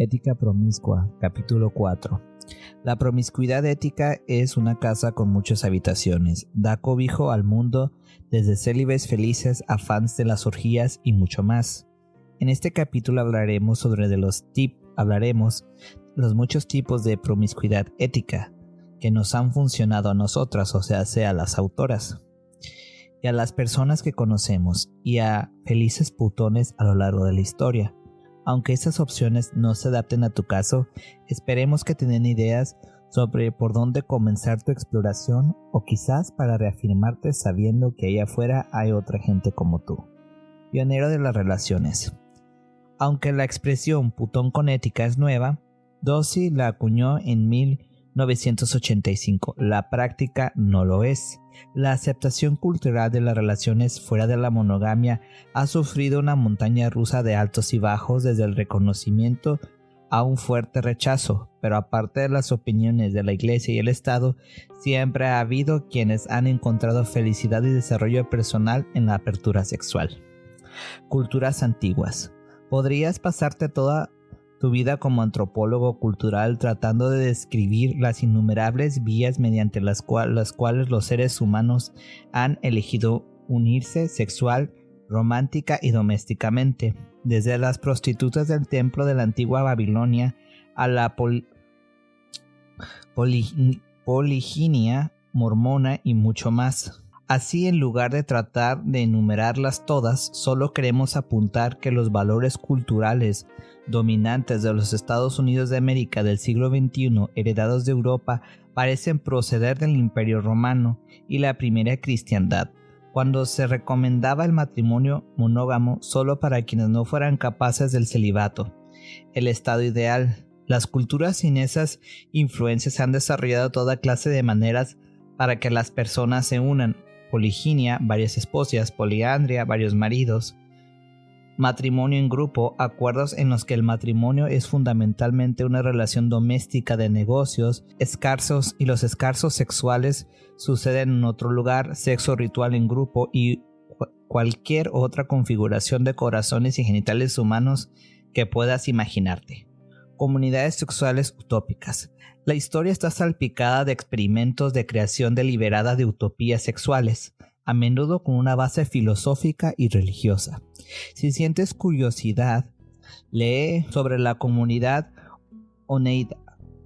Ética promiscua, capítulo 4. La promiscuidad ética es una casa con muchas habitaciones. Da cobijo al mundo desde célibes felices a fans de las orgías y mucho más. En este capítulo hablaremos sobre los muchos tipos de promiscuidad ética que nos han funcionado a nosotras, o sea a las autoras, y a las personas que conocemos, y a felices putones a lo largo de la historia. Aunque estas opciones no se adapten a tu caso, esperemos que te den ideas sobre por dónde comenzar tu exploración o quizás para reafirmarte sabiendo que allá afuera hay otra gente como tú. Pionero de las relaciones. Aunque la expresión putón con ética es nueva, Dossi la acuñó en 1985. La práctica no lo es. La aceptación cultural de las relaciones fuera de la monogamia ha sufrido una montaña rusa de altos y bajos, desde el reconocimiento a un fuerte rechazo, pero aparte de las opiniones de la Iglesia y el Estado, siempre ha habido quienes han encontrado felicidad y desarrollo personal en la apertura sexual. Culturas antiguas. Podrías pasarte toda tu vida como antropólogo cultural tratando de describir las innumerables vías mediante las cuales los seres humanos han elegido unirse sexual, romántica y domésticamente, desde las prostitutas del templo de la antigua Babilonia a la poliginia mormona y mucho más. Así, en lugar de tratar de enumerarlas todas, solo queremos apuntar que los valores culturales dominantes de los Estados Unidos de América del siglo XXI, heredados de Europa, parecen proceder del Imperio Romano y la primera cristiandad, cuando se recomendaba el matrimonio monógamo solo para quienes no fueran capaces del celibato, el estado ideal. Las culturas sin esas influencias han desarrollado toda clase de maneras para que las personas se unan: poliginia, varias esposas; poliandria, varios maridos; matrimonio en grupo, acuerdos en los que el matrimonio es fundamentalmente una relación doméstica de negocios escasos y los escasos sexuales suceden en otro lugar; sexo ritual en grupo y cualquier otra configuración de corazones y genitales humanos que puedas imaginarte. Comunidades sexuales utópicas. La historia está salpicada de experimentos de creación deliberada de utopías sexuales, a menudo con una base filosófica y religiosa. Si sientes curiosidad, lee sobre la comunidad Oneida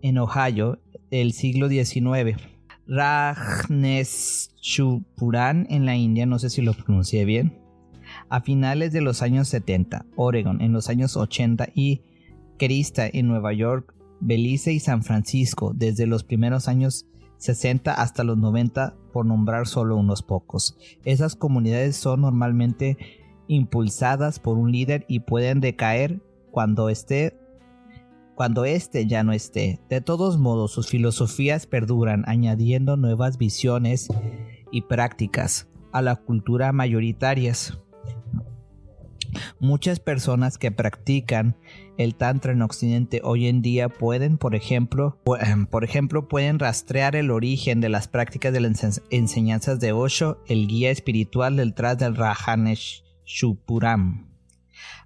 en Ohio del siglo XIX, Rajneeshpuram en la India, no sé si lo pronuncié bien, a finales de los años 70, Oregon en los años 80 y Kerista en Nueva York, Belice y San Francisco desde los primeros años 60 hasta los 90, por nombrar solo unos pocos. Esas comunidades son normalmente impulsadas por un líder y pueden decaer cuando éste ya no esté. De todos modos, sus filosofías perduran, añadiendo nuevas visiones y prácticas a la cultura mayoritarias. Muchas personas que practican el tantra en Occidente hoy en día pueden, por ejemplo, pueden rastrear el origen de las prácticas de las enseñanzas de Osho, el guía espiritual detrás del Rajneeshpuram.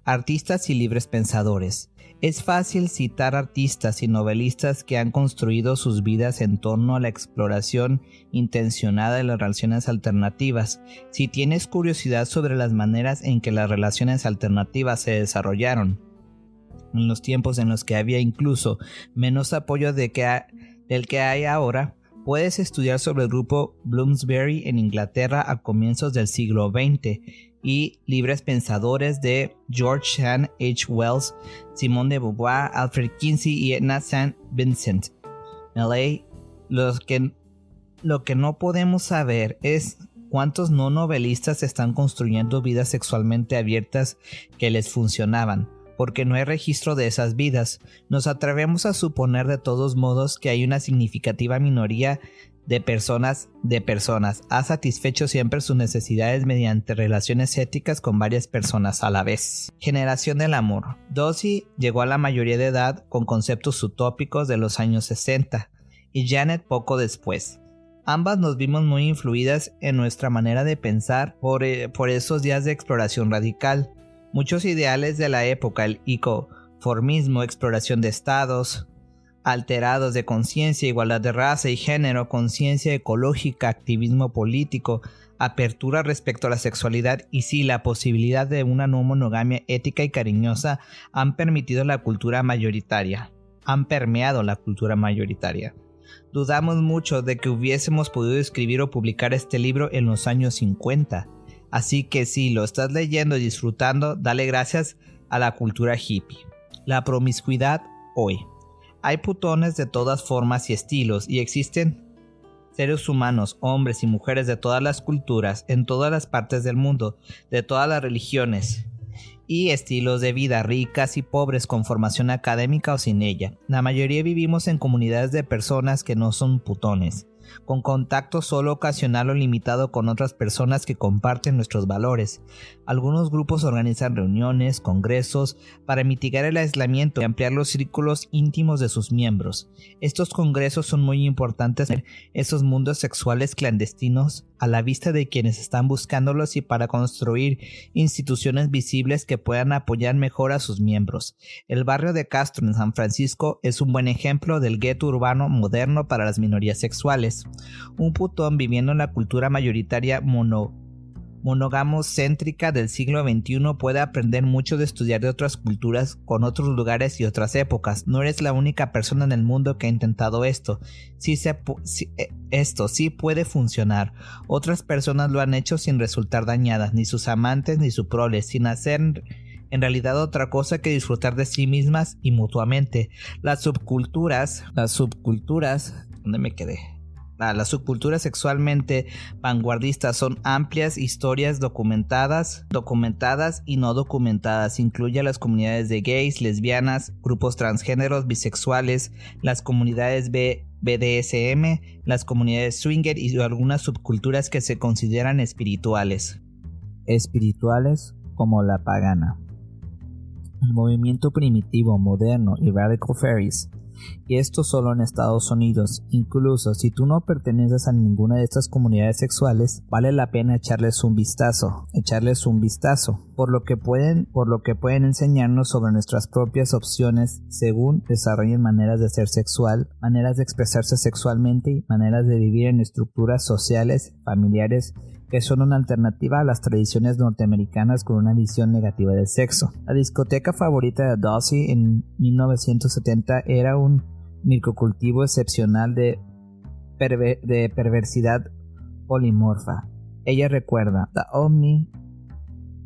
Artistas y libres pensadores. Es fácil citar artistas y novelistas que han construido sus vidas en torno a la exploración intencionada de las relaciones alternativas. Si tienes curiosidad sobre las maneras en que las relaciones alternativas se desarrollaron, en los tiempos en los que había incluso menos apoyo del que hay ahora, puedes estudiar sobre el grupo Bloomsbury en Inglaterra a comienzos del siglo XX y libres pensadores de George Sand, H. Wells, Simone de Beauvoir, Alfred Kinsey y Edna St. Vincent. Lo que no podemos saber es cuántos no novelistas están construyendo vidas sexualmente abiertas que les funcionaban, porque no hay registro de esas vidas. Nos atrevemos a suponer de todos modos que hay una significativa minoría de personas ha satisfecho siempre sus necesidades mediante relaciones éticas con varias personas a la vez. Generación del amor. Dossi llegó a la mayoría de edad con conceptos utópicos de los años 60 y Janet poco después. Ambas nos vimos muy influidas en nuestra manera de pensar por esos días de exploración radical. Muchos ideales de la época, el formismo, exploración de estados alterados de conciencia, igualdad de raza y género, conciencia ecológica, activismo político, apertura respecto a la sexualidad y sí, la posibilidad de una no monogamia ética y cariñosa han permitido la cultura mayoritaria, han permeado la cultura mayoritaria. Dudamos mucho de que hubiésemos podido escribir o publicar este libro en los años 50, así que si lo estás leyendo y disfrutando, dale gracias a la cultura hippie. La promiscuidad hoy. Hay putones de todas formas y estilos y existen seres humanos, hombres y mujeres de todas las culturas, en todas las partes del mundo, de todas las religiones y estilos de vida, ricas y pobres con formación académica o sin ella. La mayoría vivimos en comunidades de personas que no son putones, con contacto solo ocasional o limitado con otras personas que comparten nuestros valores. Algunos grupos organizan reuniones, congresos, para mitigar el aislamiento y ampliar los círculos íntimos de sus miembros. Estos congresos son muy importantes en esos mundos sexuales clandestinos a la vista de quienes están buscándolos y para construir instituciones visibles que puedan apoyar mejor a sus miembros. El barrio de Castro en San Francisco es un buen ejemplo del gueto urbano moderno para las minorías sexuales. Un putón viviendo en la cultura mayoritaria monógamo-céntrica del siglo XXI puede aprender mucho de estudiar de otras culturas con otros lugares y otras épocas. No eres la única persona en el mundo que ha intentado esto. Esto sí puede funcionar. Otras personas lo han hecho sin resultar dañadas, ni sus amantes ni su prole, sin hacer en realidad otra cosa que disfrutar de sí mismas y mutuamente. Las subculturas, ¿dónde me quedé? Las subculturas sexualmente vanguardistas son amplias historias documentadas y no documentadas. Incluye a las comunidades de gays, lesbianas, grupos transgéneros, bisexuales, las comunidades BDSM, las comunidades swinger y algunas subculturas que se consideran espirituales. Espirituales como la pagana. El movimiento primitivo, moderno y radical fairies. Y esto solo en Estados Unidos. Incluso si tú no perteneces a ninguna de estas comunidades sexuales, vale la pena echarles un vistazo, por lo que pueden enseñarnos sobre nuestras propias opciones según desarrollen maneras de ser sexual, maneras de expresarse sexualmente y maneras de vivir en estructuras sociales, familiares, que son una alternativa a las tradiciones norteamericanas con una visión negativa del sexo. La discoteca favorita de Dulcie en 1970 era un microcultivo excepcional de perversidad polimorfa. Ella recuerda,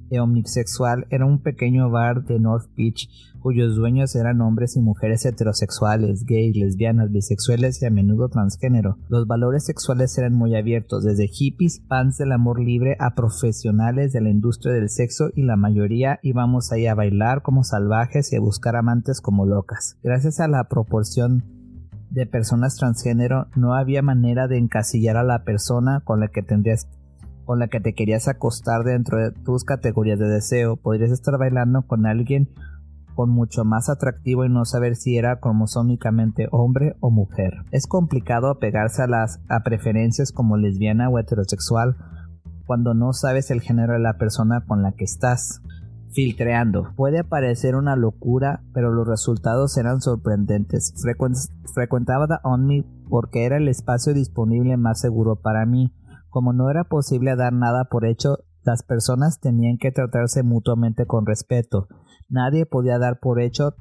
The Omnisexual era un pequeño bar de North Beach cuyos dueños eran hombres y mujeres heterosexuales, gays, lesbianas, bisexuales y a menudo transgénero. Los valores sexuales eran muy abiertos, desde hippies, fans del amor libre a profesionales de la industria del sexo, y la mayoría íbamos ahí a bailar como salvajes y a buscar amantes como locas. Gracias a la proporción de personas transgénero, no había manera de encasillar a la persona con la que te querías acostar dentro de tus categorías de deseo. Podrías estar bailando con alguien con mucho más atractivo y no saber si era cromosómicamente hombre o mujer. Es complicado apegarse a preferencias como lesbiana o heterosexual cuando no sabes el género de la persona con la que estás filtreando. Puede parecer una locura, pero los resultados eran sorprendentes. Frecuentaba The Omni porque era el espacio disponible más seguro para mí. Como no era posible dar nada por hecho, las personas tenían que tratarse mutuamente con respeto. Nadie podía dar por hecho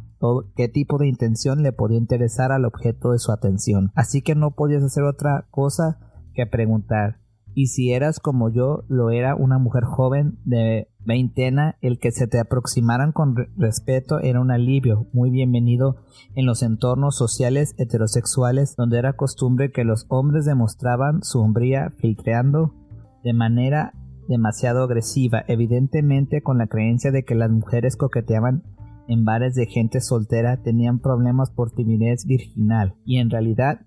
qué tipo de intención le podía interesar al objeto de su atención. Así que no podías hacer otra cosa que preguntar. Y si eras como yo lo era, una mujer joven de veintena, el que se te aproximaran con respeto era un alivio muy bienvenido en los entornos sociales heterosexuales, donde era costumbre que los hombres demostraban su hombría filtreando de manera demasiado agresiva, evidentemente con la creencia de que las mujeres coqueteaban en bares de gente soltera, tenían problemas por timidez virginal, y en realidad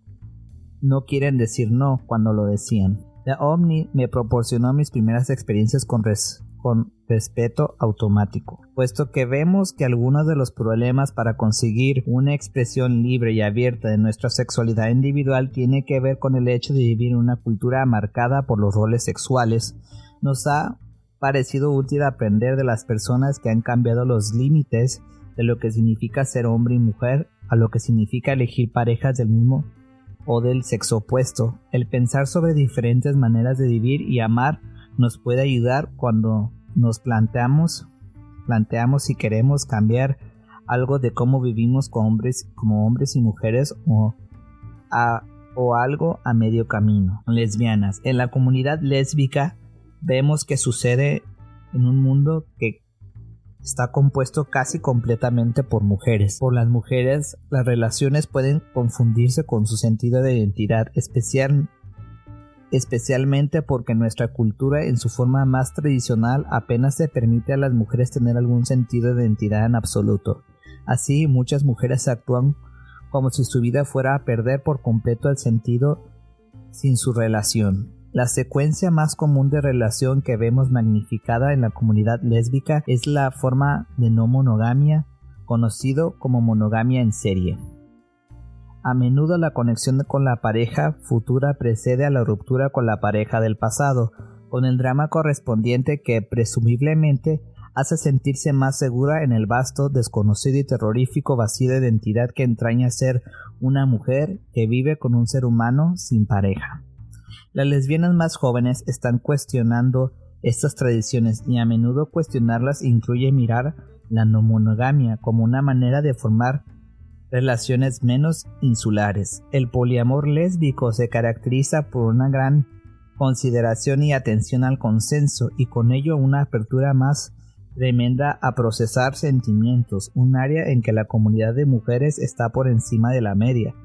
no quieren decir no cuando lo decían. The Omni me proporcionó mis primeras experiencias con respeto automático, puesto que vemos que algunos de los problemas para conseguir una expresión libre y abierta de nuestra sexualidad individual tiene que ver con el hecho de vivir en una cultura marcada por los roles sexuales. Nos ha parecido útil aprender de las personas que han cambiado los límites de lo que significa ser hombre y mujer a lo que significa elegir parejas del mismo o del sexo opuesto. El pensar sobre diferentes maneras de vivir y amar nos puede ayudar cuando nos planteamos si queremos cambiar algo de cómo vivimos como hombres y mujeres o algo a medio camino. Lesbianas. En la comunidad lésbica vemos que sucede en un mundo que está compuesto casi completamente por mujeres. Por las mujeres, las relaciones pueden confundirse con su sentido de identidad, especialmente porque nuestra cultura en su forma más tradicional apenas se permite a las mujeres tener algún sentido de identidad en absoluto. Así, muchas mujeres actúan como si su vida fuera a perder por completo el sentido sin su relación. La secuencia más común de relación que vemos magnificada en la comunidad lésbica es la forma de no monogamia, conocido como monogamia en serie. A menudo la conexión con la pareja futura precede a la ruptura con la pareja del pasado, con el drama correspondiente que presumiblemente hace sentirse más segura en el vasto, desconocido y terrorífico vacío de identidad que entraña ser una mujer que vive con un ser humano sin pareja. Las lesbianas más jóvenes están cuestionando estas tradiciones y a menudo cuestionarlas incluye mirar la no monogamia como una manera de formar relaciones menos insulares. El poliamor lésbico se caracteriza por una gran consideración y atención al consenso y con ello una apertura más tremenda a procesar sentimientos, un área en que la comunidad de mujeres está por encima de la media.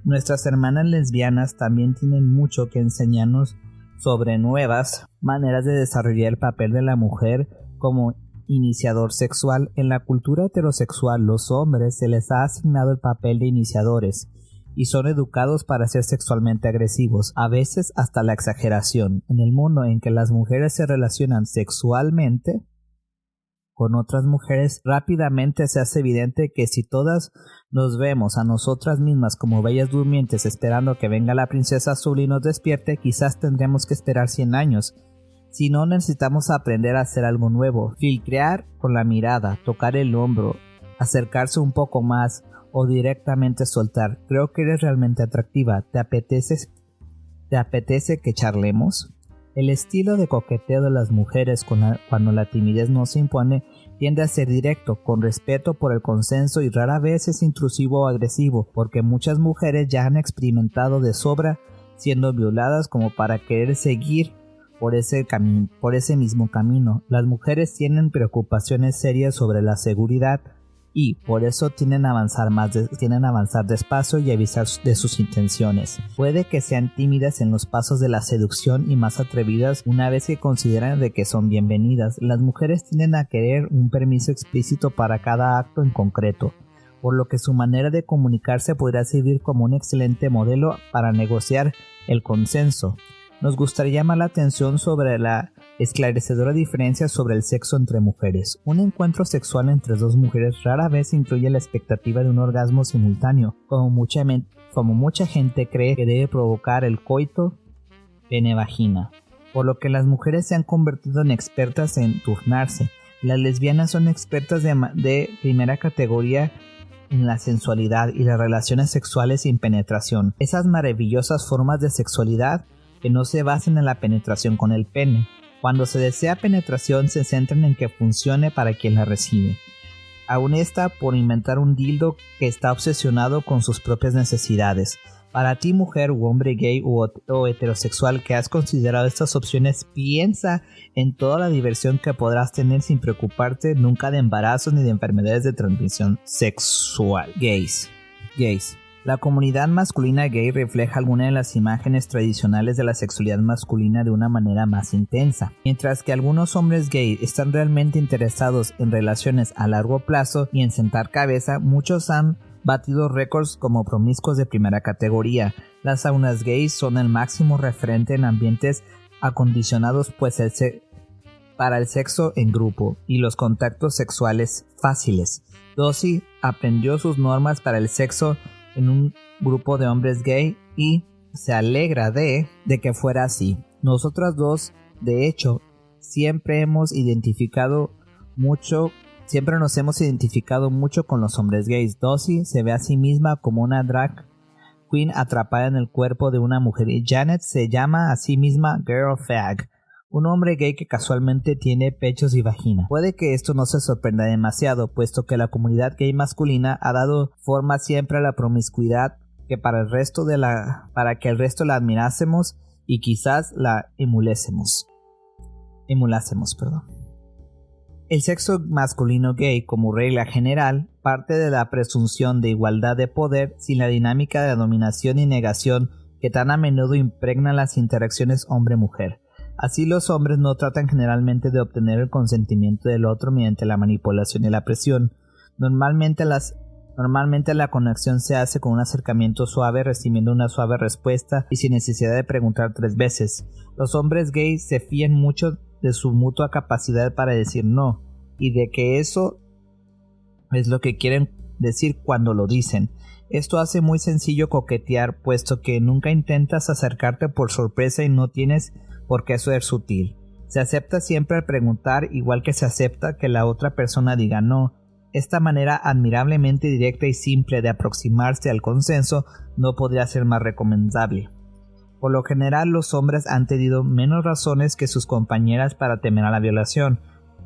Nuestras hermanas lesbianas también tienen mucho que enseñarnos sobre nuevas maneras de desarrollar el papel de la mujer como iniciador sexual. En la cultura heterosexual, los hombres se les ha asignado el papel de iniciadores y son educados para ser sexualmente agresivos, a veces hasta la exageración. En el mundo en que las mujeres se relacionan sexualmente con otras mujeres, rápidamente se hace evidente que si todas nos vemos a nosotras mismas como bellas durmientes esperando que venga la princesa azul y nos despierte, quizás tendremos que esperar 100 años. Si no, necesitamos aprender a hacer algo nuevo, filtrar con la mirada, tocar el hombro, acercarse un poco más o directamente soltar. Creo que eres realmente atractiva. ¿Te apetece que charlemos? El estilo de coqueteo de las mujeres cuando la timidez no se impone tiende a ser directo, con respeto por el consenso y rara vez es intrusivo o agresivo, porque muchas mujeres ya han experimentado de sobra siendo violadas como para querer seguir por ese mismo camino. Las mujeres tienen preocupaciones serias sobre la seguridad y por eso tienden a avanzar despacio y avisar de sus intenciones. Puede que sean tímidas en los pasos de la seducción y más atrevidas una vez que consideran de que son bienvenidas. Las mujeres tienden a querer un permiso explícito para cada acto en concreto, por lo que su manera de comunicarse podrá servir como un excelente modelo para negociar el consenso. Nos gustaría llamar la atención sobre la esclarecedora diferencia sobre el sexo entre mujeres. Un encuentro sexual entre dos mujeres rara vez incluye la expectativa de un orgasmo simultáneo, como mucha gente cree que debe provocar el coito pene-vagina, por lo que las mujeres se han convertido en expertas en turnarse. Las lesbianas son expertas de primera categoría en la sensualidad y las relaciones sexuales sin penetración. Esas maravillosas formas de sexualidad que no se basan en la penetración con el pene. Cuando se desea penetración se centran en que funcione para quien la recibe. Aún está por inventar un dildo que está obsesionado con sus propias necesidades. Para ti, mujer u hombre gay o heterosexual que has considerado estas opciones, piensa en toda la diversión que podrás tener sin preocuparte nunca de embarazos ni de enfermedades de transmisión sexual. Gays. La comunidad masculina gay refleja algunas de las imágenes tradicionales de la sexualidad masculina de una manera más intensa. Mientras que algunos hombres gay están realmente interesados en relaciones a largo plazo y en sentar cabeza, muchos han batido récords como promiscuos de primera categoría. Las saunas gays son el máximo referente en ambientes acondicionados para el sexo en grupo y los contactos sexuales fáciles. Dossie aprendió sus normas para el sexo en un grupo de hombres gay y se alegra de que fuera así. Nosotras dos, de hecho, siempre hemos identificado mucho Siempre nos hemos identificado mucho con los hombres gays. Dossie se ve a sí misma como una drag queen atrapada en el cuerpo de una mujer y Janet se llama a sí misma Girl Fag, un hombre gay que casualmente tiene pechos y vagina. Puede que esto no se sorprenda demasiado, puesto que la comunidad gay masculina ha dado forma siempre a la promiscuidad que para que el resto la admirásemos y quizás la emulásemos. El sexo masculino gay, como regla general, parte de la presunción de igualdad de poder sin la dinámica de dominación y negación que tan a menudo impregna las interacciones hombre-mujer. Así los hombres no tratan generalmente de obtener el consentimiento del otro mediante la manipulación y la presión. Normalmente la conexión se hace con un acercamiento suave, recibiendo una suave respuesta y sin necesidad de preguntar 3 veces. Los hombres gays se fían mucho de su mutua capacidad para decir no, y de que eso es lo que quieren decir cuando lo dicen. Esto hace muy sencillo coquetear, puesto que nunca intentas acercarte por sorpresa y no tienes por qué ser sutil. Se acepta siempre al preguntar, igual que se acepta que la otra persona diga no. Esta manera admirablemente directa y simple de aproximarse al consenso no podría ser más recomendable. Por lo general, los hombres han tenido menos razones que sus compañeras para temer a la violación,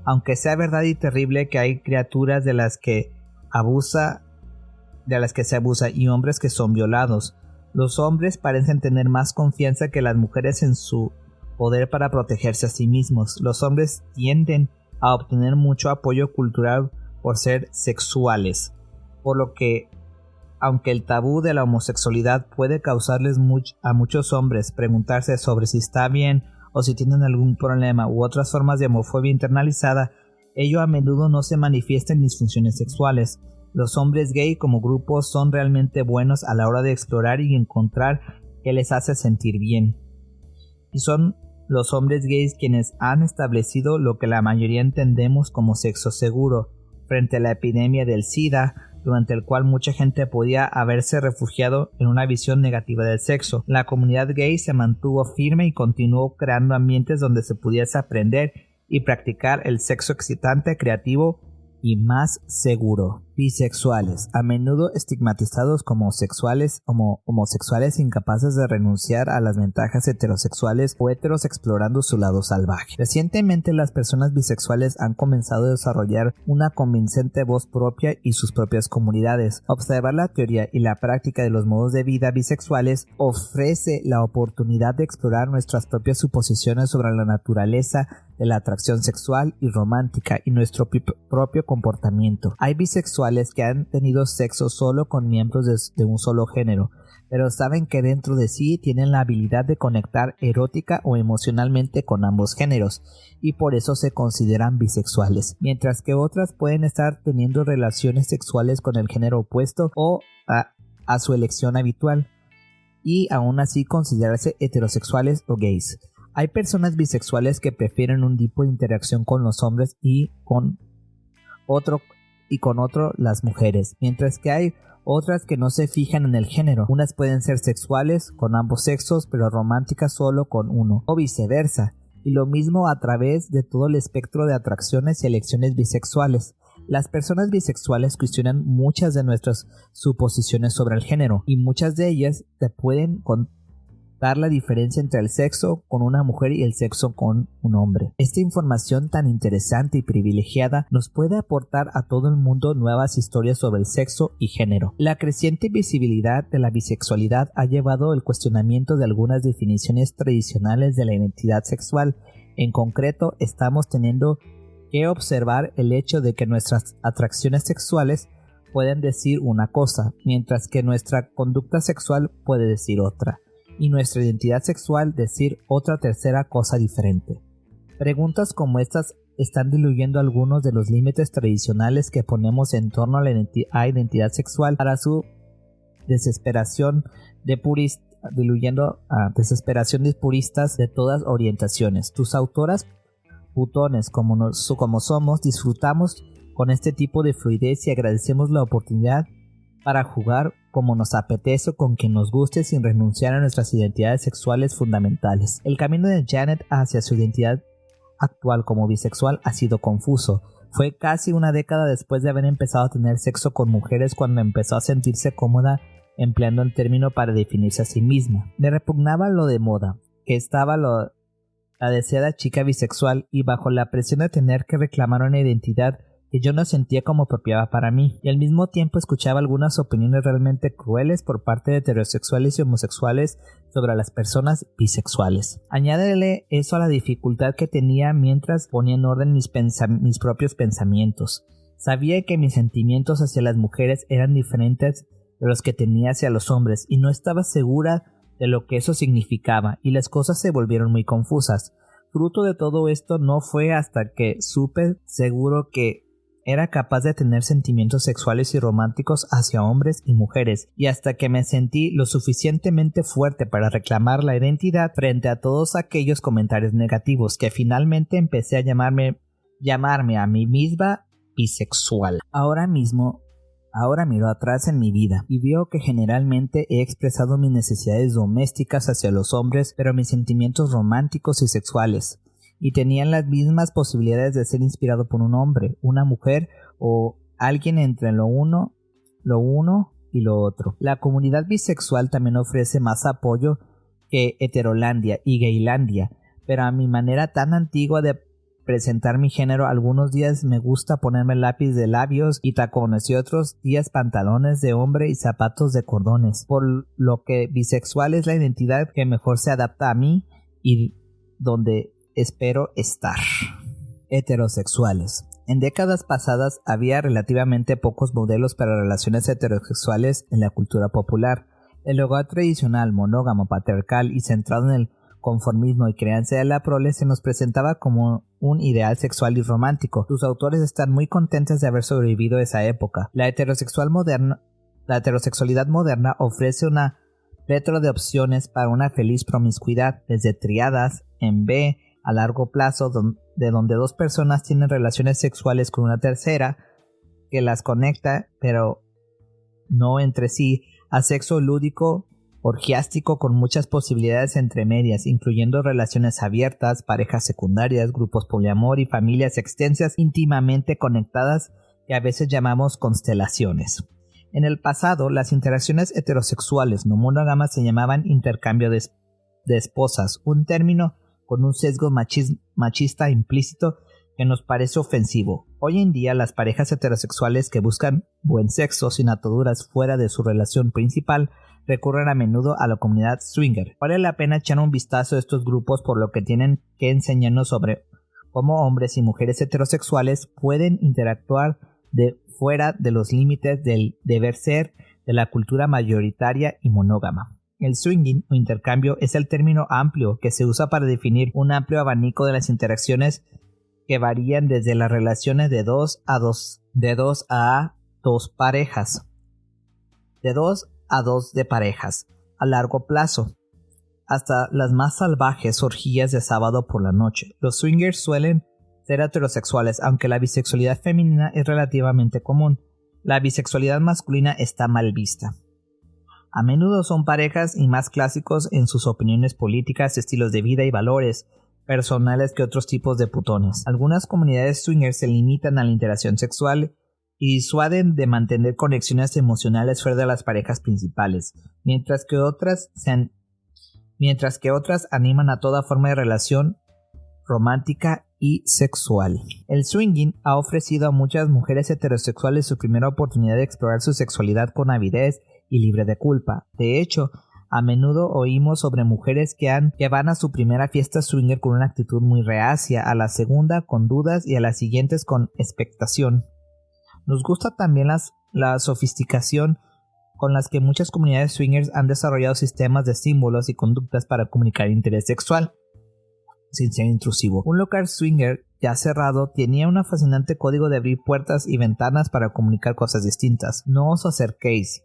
aunque sea verdad y terrible que hay criaturas de las que se abusa y hombres que son violados. Los hombres parecen tener más confianza que las mujeres en su poder para protegerse a sí mismos. Los hombres tienden a obtener mucho apoyo cultural por ser sexuales, por lo que aunque el tabú de la homosexualidad puede causarles a muchos hombres preguntarse sobre si está bien o si tienen algún problema u otras formas de homofobia internalizada, ello a menudo no se manifiesta en disfunciones sexuales. Los hombres gay como grupo son realmente buenos a la hora de explorar y encontrar qué les hace sentir bien. Y son los hombres gays quienes han establecido lo que la mayoría entendemos como sexo seguro frente a la epidemia del SIDA, durante el cual mucha gente podía haberse refugiado en una visión negativa del sexo. La comunidad gay se mantuvo firme y continuó creando ambientes donde se pudiese aprender y practicar el sexo excitante, creativo y más seguro. Bisexuales, a menudo estigmatizados como homosexuales incapaces de renunciar a las ventajas heterosexuales o heteros explorando su lado salvaje. Recientemente las personas bisexuales han comenzado a desarrollar una convincente voz propia y sus propias comunidades. Observar la teoría y la práctica de los modos de vida bisexuales ofrece la oportunidad de explorar nuestras propias suposiciones sobre la naturaleza de la atracción sexual y romántica y nuestro propio comportamiento. Hay bisexuales que han tenido sexo solo con miembros de un solo género, pero saben que dentro de sí tienen la habilidad de conectar erótica o emocionalmente con ambos géneros y por eso se consideran bisexuales, mientras que otras pueden estar teniendo relaciones sexuales con el género opuesto o a su elección habitual y aún así considerarse heterosexuales o gays. Hay personas bisexuales que prefieren un tipo de interacción con los hombres y con otro las mujeres, mientras que hay otras que no se fijan en el género. Unas pueden ser sexuales con ambos sexos, pero románticas solo con uno, o viceversa, y lo mismo a través de todo el espectro de atracciones y elecciones bisexuales. Las personas bisexuales cuestionan muchas de nuestras suposiciones sobre el género, y muchas de ellas te pueden contar la diferencia entre el sexo con una mujer y el sexo con un hombre. Esta información tan interesante y privilegiada nos puede aportar a todo el mundo nuevas historias sobre el sexo y género. La creciente visibilidad de la bisexualidad ha llevado al cuestionamiento de algunas definiciones tradicionales de la identidad sexual. En concreto, estamos teniendo que observar el hecho de que nuestras atracciones sexuales pueden decir una cosa, mientras que nuestra conducta sexual puede decir otra, y nuestra identidad sexual decir otra tercera cosa diferente. Preguntas como estas están diluyendo algunos de los límites tradicionales que ponemos en torno a la identidad sexual para su desesperación de puristas de todas orientaciones. Tus autoras putones como somos disfrutamos con este tipo de fluidez y agradecemos la oportunidad para jugar como nos apetece o con quien nos guste sin renunciar a nuestras identidades sexuales fundamentales. El camino de Janet hacia su identidad actual como bisexual ha sido confuso. Fue casi una década después de haber empezado a tener sexo con mujeres cuando empezó a sentirse cómoda empleando el término para definirse a sí misma. Me repugnaba lo de moda, que estaba la deseada chica bisexual, y bajo la presión de tener que reclamar una identidad que yo no sentía como propia para mí, y al mismo tiempo escuchaba algunas opiniones realmente crueles por parte de heterosexuales y homosexuales sobre las personas bisexuales. Añádele eso a la dificultad que tenía mientras ponía en orden mis propios pensamientos. Sabía que mis sentimientos hacia las mujeres eran diferentes de los que tenía hacia los hombres, y no estaba segura de lo que eso significaba, y las cosas se volvieron muy confusas. Fruto de todo esto no fue hasta que supe seguro que era capaz de tener sentimientos sexuales y románticos hacia hombres y mujeres, y hasta que me sentí lo suficientemente fuerte para reclamar la identidad frente a todos aquellos comentarios negativos, que finalmente empecé a llamarme a mí misma bisexual. Ahora miro atrás en mi vida y veo que generalmente he expresado mis necesidades domésticas hacia los hombres, pero mis sentimientos románticos y sexuales y tenían las mismas posibilidades de ser inspirado por un hombre, una mujer o alguien entre lo uno y lo otro. La comunidad bisexual también ofrece más apoyo que Heterolandia y Gaylandia, pero a mi manera tan antigua de presentar mi género, algunos días me gusta ponerme lápiz de labios y tacones, y otros días pantalones de hombre y zapatos de cordones, por lo que bisexual es la identidad que mejor se adapta a mí y donde espero estar. Heterosexuales. En décadas pasadas había relativamente pocos modelos para relaciones heterosexuales en la cultura popular. El hogar tradicional, monógamo, patriarcal y centrado en el conformismo y crianza de la prole se nos presentaba como un ideal sexual y romántico. Sus autores están muy contentos de haber sobrevivido a esa época. La heterosexualidad moderna ofrece una plethora de opciones para una feliz promiscuidad, desde triadas en B a largo plazo, de donde dos personas tienen relaciones sexuales con una tercera que las conecta, pero no entre sí, a sexo lúdico orgiástico con muchas posibilidades entre medias, incluyendo relaciones abiertas, parejas secundarias, grupos poliamor y familias extensas íntimamente conectadas que a veces llamamos constelaciones. En el pasado, las interacciones heterosexuales no monógamas se llamaban intercambio de esposas, un término con un sesgo machista implícito que nos parece ofensivo. Hoy en día, las parejas heterosexuales que buscan buen sexo sin ataduras fuera de su relación principal recurren a menudo a la comunidad swinger. Vale la pena echar un vistazo a estos grupos, por lo que tienen que enseñarnos sobre cómo hombres y mujeres heterosexuales pueden interactuar fuera de los límites del deber ser de la cultura mayoritaria y monógama. El swinging o intercambio es el término amplio que se usa para definir un amplio abanico de las interacciones que varían desde las relaciones de dos a dos parejas, de 2 a 2 de parejas a largo plazo, hasta las más salvajes orgías de sábado por la noche. Los swingers suelen ser heterosexuales, aunque la bisexualidad femenina es relativamente común. La bisexualidad masculina está mal vista. A menudo son parejas y más clásicos en sus opiniones políticas, estilos de vida y valores personales que otros tipos de putones. Algunas comunidades swingers se limitan a la interacción sexual y disuaden de mantener conexiones emocionales fuera de las parejas principales, mientras que otras animan a toda forma de relación romántica y sexual. El swinging ha ofrecido a muchas mujeres heterosexuales su primera oportunidad de explorar su sexualidad con avidez y libre de culpa. De hecho, a menudo oímos sobre mujeres que van a su primera fiesta swinger con una actitud muy reacia, a la segunda con dudas y a las siguientes con expectación. Nos gusta también la sofisticación con las que muchas comunidades swingers han desarrollado sistemas de símbolos y conductas para comunicar interés sexual sin ser intrusivo. Un local swinger ya cerrado tenía un fascinante código de abrir puertas y ventanas para comunicar cosas distintas. No os acerquéis.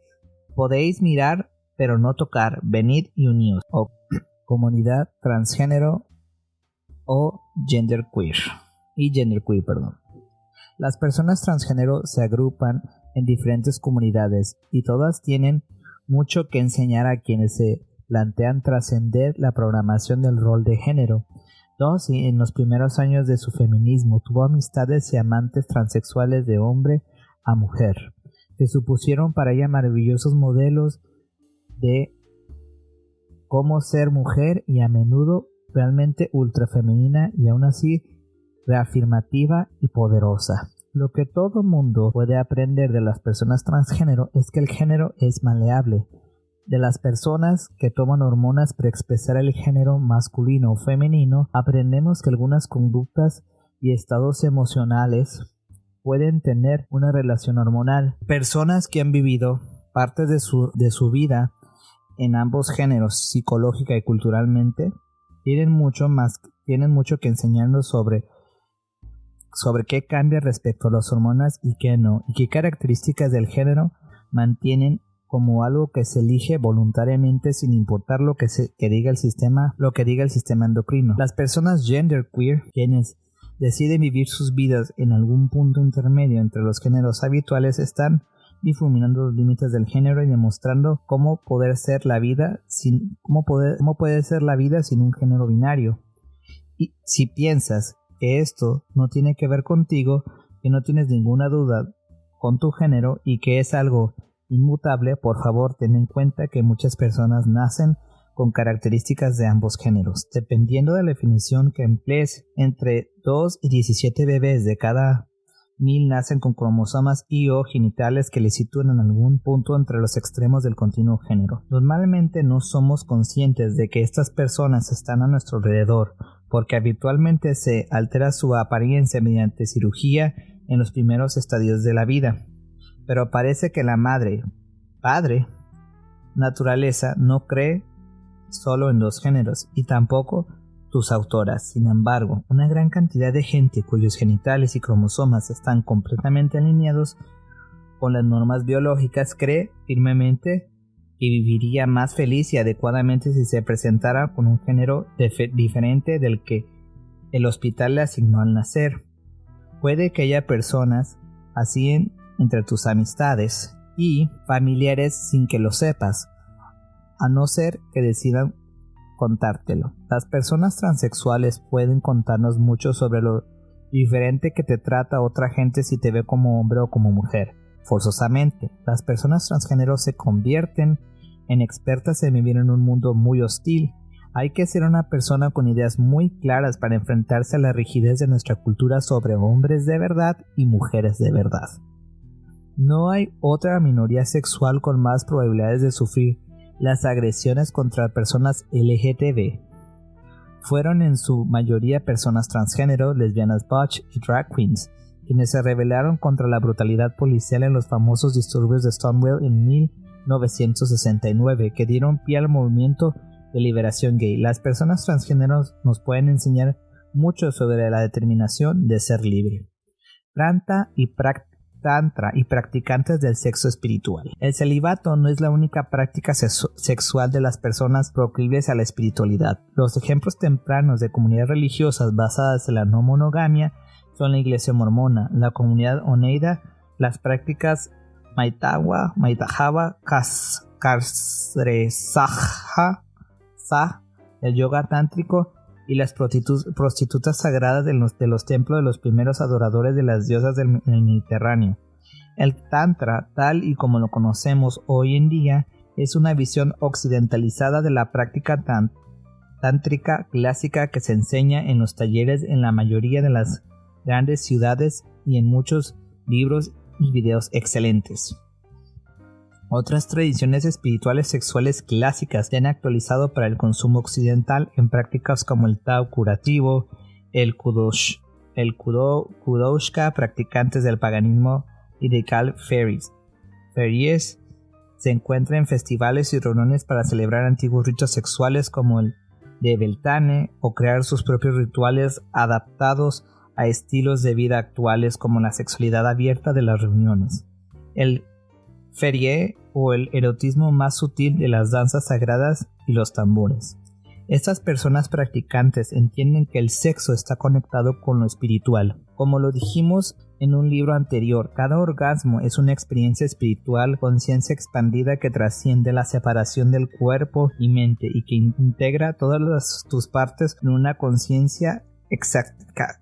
Podéis mirar, pero no tocar. Venid y uníos. O comunidad transgénero o genderqueer. Las personas transgénero se agrupan en diferentes comunidades y todas tienen mucho que enseñar a quienes se plantean trascender la programación del rol de género. Dossie, en los primeros años de su feminismo, tuvo amistades y amantes transexuales de hombre a mujer, que supusieron para ella maravillosos modelos de cómo ser mujer y a menudo realmente ultra femenina y aún así reafirmativa y poderosa. Lo que todo mundo puede aprender de las personas transgénero es que el género es maleable. De las personas que toman hormonas para expresar el género masculino o femenino, aprendemos que algunas conductas y estados emocionales pueden tener una relación hormonal. Personas que han vivido parte de su vida en ambos géneros, psicológica y culturalmente, tienen mucho que enseñarnos sobre qué cambia respecto a las hormonas y qué no, y qué características del género mantienen como algo que se elige voluntariamente sin importar lo que diga el sistema endocrino. Las personas genderqueer, quienes deciden vivir sus vidas en algún punto intermedio entre los géneros habituales, están difuminando los límites del género y demostrando cómo puede ser la vida sin un género binario. Y si piensas que esto no tiene que ver contigo, que no tienes ninguna duda con tu género y que es algo inmutable, por favor ten en cuenta que muchas personas nacen con características de ambos géneros. Dependiendo de la definición que emplees, entre 2 y 17 bebés de cada 1000 nacen con cromosomas y o genitales que les sitúan en algún punto entre los extremos del continuo género. Normalmente no somos conscientes de que estas personas están a nuestro alrededor, porque habitualmente se altera su apariencia mediante cirugía en los primeros estadios de la vida. Pero parece que la padre, naturaleza no cree solo en dos géneros y tampoco tus autoras. Sin embargo, una gran cantidad de gente cuyos genitales y cromosomas están completamente alineados con las normas biológicas cree firmemente que viviría más feliz y adecuadamente si se presentara con un género diferente del que el hospital le asignó al nacer. Puede que haya personas así entre tus amistades y familiares sin que lo sepas, a no ser que decidan contártelo. Las personas transexuales pueden contarnos mucho sobre lo diferente que te trata otra gente si te ve como hombre o como mujer. Forzosamente, las personas transgénero se convierten en expertas en vivir en un mundo muy hostil. Hay que ser una persona con ideas muy claras para enfrentarse a la rigidez de nuestra cultura sobre hombres de verdad y mujeres de verdad. No hay otra minoría sexual con más probabilidades de sufrir las agresiones contra personas LGTB. Fueron en su mayoría personas transgénero, lesbianas butch y drag queens, quienes se rebelaron contra la brutalidad policial en los famosos disturbios de Stonewall en 1969, que dieron pie al movimiento de liberación gay. Las personas transgéneros nos pueden enseñar mucho sobre la determinación de ser libre. Tantra y practicantes del sexo espiritual. El celibato no es la única práctica sexual de las personas proclives a la espiritualidad. Los ejemplos tempranos de comunidades religiosas basadas en la no monogamia son la Iglesia Mormona, la comunidad Oneida, las prácticas Maitahava, Kasresaja, el yoga tántrico y las prostitutas sagradas de los templos de los primeros adoradores de las diosas del Mediterráneo. El Tantra, tal y como lo conocemos hoy en día, es una visión occidentalizada de la práctica tántrica clásica que se enseña en los talleres en la mayoría de las grandes ciudades y en muchos libros y videos excelentes. Otras tradiciones espirituales sexuales clásicas se han actualizado para el consumo occidental en prácticas como el Tao curativo, el Kudoshka, practicantes del paganismo y de Fairies se encuentran en festivales y reuniones para celebrar antiguos ritos sexuales como el de Beltane o crear sus propios rituales adaptados a estilos de vida actuales como la sexualidad abierta de las reuniones. El Ferie o el erotismo más sutil de las danzas sagradas y los tambores. Estas personas practicantes entienden que el sexo está conectado con lo espiritual. Como lo dijimos en un libro anterior, cada orgasmo es una experiencia espiritual, conciencia expandida que trasciende la separación del cuerpo y mente y que integra todas tus partes en una conciencia extática.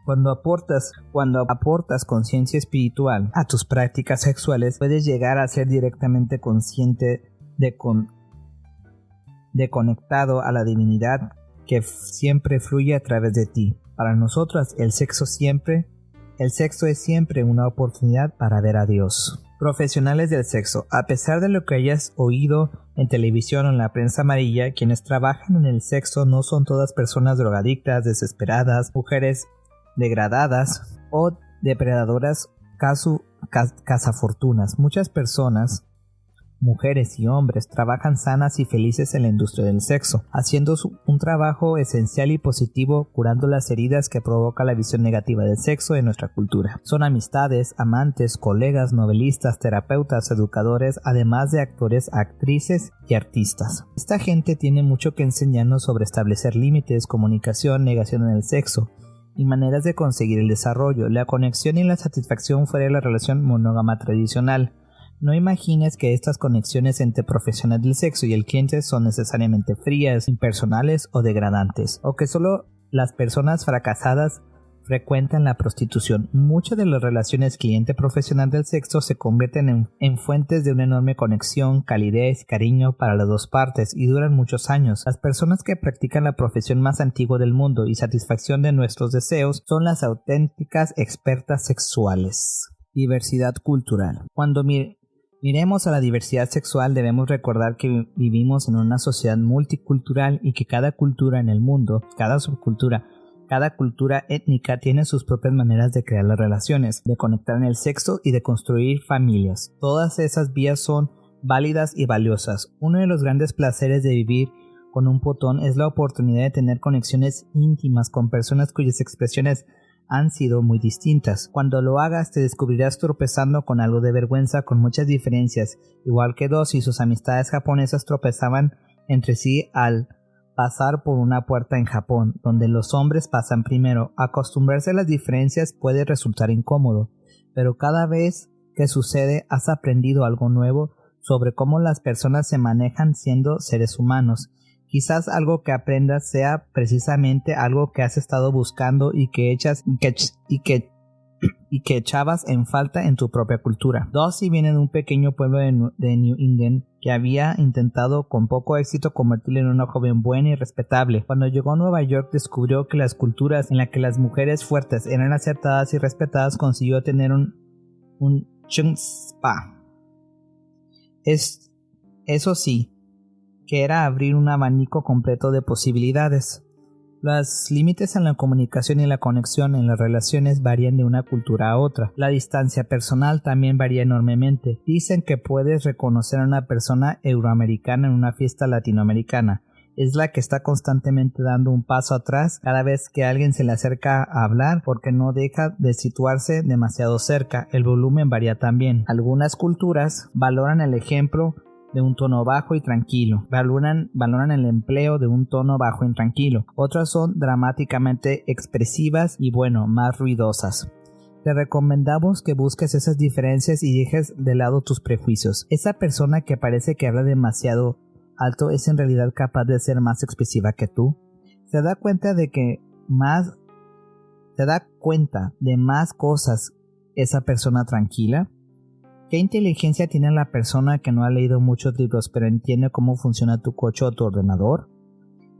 Cuando aportas conciencia espiritual a tus prácticas sexuales, puedes llegar a ser directamente consciente de conectado a la divinidad que siempre fluye a través de ti. Para nosotros el sexo es siempre una oportunidad para ver a Dios. Profesionales del sexo. A pesar de lo que hayas oído en televisión o en la prensa amarilla, quienes trabajan en el sexo no son todas personas drogadictas, desesperadas, mujeres degradadas o depredadoras cazafortunas. Muchas personas, mujeres y hombres, trabajan sanas y felices en la industria del sexo, haciendo un trabajo esencial y positivo, curando las heridas que provoca la visión negativa del sexo en nuestra cultura. Son amistades, amantes, colegas, novelistas, terapeutas, educadores, además de actores, actrices y artistas. Esta gente tiene mucho que enseñarnos sobre establecer límites, comunicación, negación en el sexo y maneras de conseguir el desarrollo, la conexión y la satisfacción fuera de la relación monógama tradicional. No imagines que estas conexiones entre profesional del sexo y el cliente son necesariamente frías, impersonales o degradantes, o que solo las personas fracasadas frecuentan la prostitución. Muchas de las relaciones cliente-profesional del sexo se convierten en fuentes de una enorme conexión, calidez y cariño para las dos partes y duran muchos años. Las personas que practican la profesión más antigua del mundo y satisfacción de nuestros deseos son las auténticas expertas sexuales. Diversidad cultural. Cuando miremos a la diversidad sexual, debemos recordar que vivimos en una sociedad multicultural y que cada cultura en el mundo, cada subcultura, cada cultura étnica tiene sus propias maneras de crear las relaciones, de conectar en el sexo y de construir familias. Todas esas vías son válidas y valiosas. Uno de los grandes placeres de vivir con un potón es la oportunidad de tener conexiones íntimas con personas cuyas expresiones han sido muy distintas. Cuando lo hagas te descubrirás tropezando con algo de vergüenza, con muchas diferencias, igual que Dos y sus amistades japonesas tropezaban entre sí al pasar por una puerta en Japón, donde los hombres pasan primero. Acostumbrarse a las diferencias puede resultar incómodo, pero cada vez que sucede has aprendido algo nuevo sobre cómo las personas se manejan siendo seres humanos. Quizás algo que aprendas sea precisamente algo que has estado buscando y que echabas en falta en tu propia cultura. Dossie viene de un pequeño pueblo de New England que había intentado con poco éxito convertirla en una joven buena y respetable. Cuando llegó a Nueva York descubrió que las culturas en las que las mujeres fuertes eran aceptadas y respetadas consiguió tener un chung spa. Eso sí, que era abrir un abanico completo de posibilidades. Los límites en la comunicación y la conexión en las relaciones varían de una cultura a otra. La distancia personal también varía enormemente. Dicen que puedes reconocer a una persona euroamericana en una fiesta latinoamericana. Es la que está constantemente dando un paso atrás cada vez que alguien se le acerca a hablar porque no deja de situarse demasiado cerca. El volumen varía también. Algunas culturas valoran el ejemplo de un tono bajo y tranquilo. Valoran el empleo de un tono bajo y tranquilo. Otras son dramáticamente expresivas y más ruidosas. Te recomendamos que busques esas diferencias y dejes de lado tus prejuicios. Esa persona que parece que habla demasiado alto es en realidad capaz de ser más expresiva que tú. ¿Se da cuenta de más cosas esa persona tranquila? ¿Qué inteligencia tiene la persona que no ha leído muchos libros pero entiende cómo funciona tu coche o tu ordenador?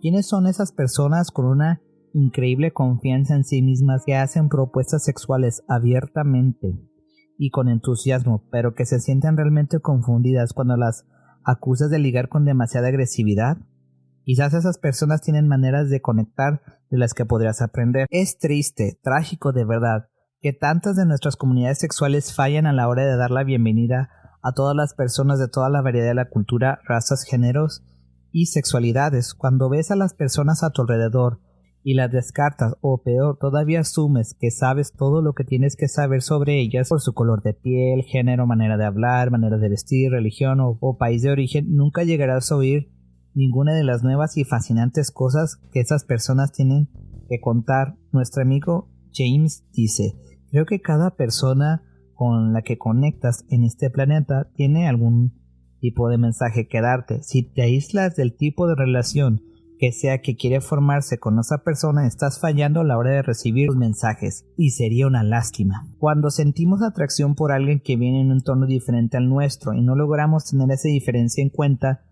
¿Quiénes son esas personas con una increíble confianza en sí mismas que hacen propuestas sexuales abiertamente y con entusiasmo, pero que se sienten realmente confundidas cuando las acusas de ligar con demasiada agresividad? Quizás esas personas tienen maneras de conectar de las que podrías aprender. Es triste, trágico de verdad, que tantas de nuestras comunidades sexuales fallan a la hora de dar la bienvenida a todas las personas de toda la variedad de la cultura, razas, géneros y sexualidades. Cuando ves a las personas a tu alrededor y las descartas, o peor, todavía asumes que sabes todo lo que tienes que saber sobre ellas por su color de piel, género, manera de hablar, manera de vestir, religión o país de origen, nunca llegarás a oír ninguna de las nuevas y fascinantes cosas que esas personas tienen que contar. Nuestro amigo James dice: creo que cada persona con la que conectas en este planeta tiene algún tipo de mensaje que darte. Si te aíslas del tipo de relación que sea que quiere formarse con esa persona, estás fallando a la hora de recibir los mensajes, y sería una lástima. Cuando sentimos atracción por alguien que viene en un entorno diferente al nuestro y no logramos tener esa diferencia en cuenta,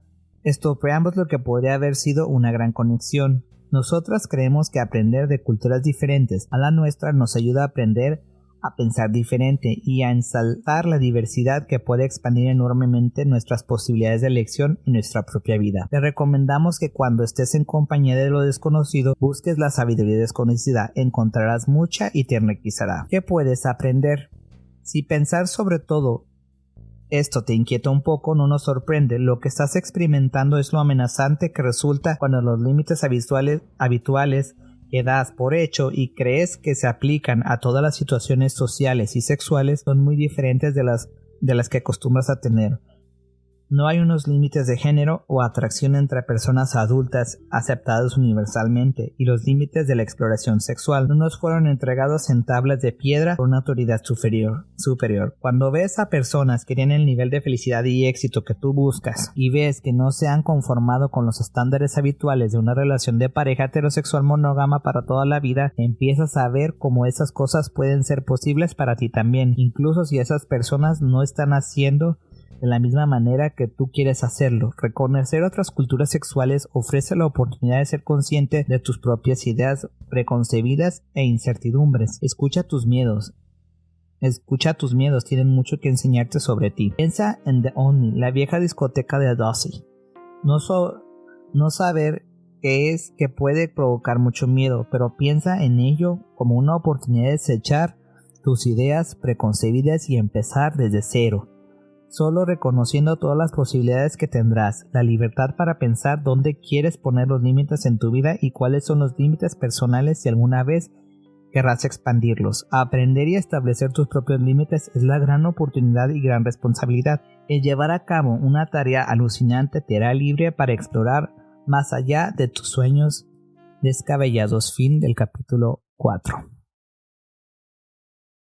estropeamos lo que podría haber sido una gran conexión. Nosotras creemos que aprender de culturas diferentes a la nuestra nos ayuda a aprender a pensar diferente y a ensalzar la diversidad que puede expandir enormemente nuestras posibilidades de elección en nuestra propia vida. Te recomendamos que cuando estés en compañía de lo desconocido, busques la sabiduría desconocida. Encontrarás mucha y te enriquecerá. ¿Qué puedes aprender? Si pensar sobre todo esto te inquieta un poco, no nos sorprende. Lo que estás experimentando es lo amenazante que resulta cuando los límites habituales que das por hecho y crees que se aplican a todas las situaciones sociales y sexuales son muy diferentes de las que acostumbras a tener. No hay unos límites de género o atracción entre personas adultas aceptados universalmente, y los límites de la exploración sexual no nos fueron entregados en tablas de piedra por una autoridad superior. Cuando ves a personas que tienen el nivel de felicidad y éxito que tú buscas y ves que no se han conformado con los estándares habituales de una relación de pareja heterosexual monógama para toda la vida, empiezas a ver cómo esas cosas pueden ser posibles para ti también, incluso si esas personas no están haciendo de la misma manera que tú quieres hacerlo. Reconocer otras culturas sexuales ofrece la oportunidad de ser consciente de tus propias ideas preconcebidas e incertidumbres. Escucha tus miedos, tienen mucho que enseñarte sobre ti. Piensa en The Only, la vieja discoteca de Dossie. No saber qué es que puede provocar mucho miedo, pero piensa en ello como una oportunidad de desechar tus ideas preconcebidas y empezar desde cero. Solo reconociendo todas las posibilidades que tendrás, la libertad para pensar dónde quieres poner los límites en tu vida y cuáles son los límites personales si alguna vez querrás expandirlos. Aprender y establecer tus propios límites es la gran oportunidad y gran responsabilidad. El llevar a cabo una tarea alucinante te hará libre para explorar más allá de tus sueños descabellados. Fin del capítulo 4.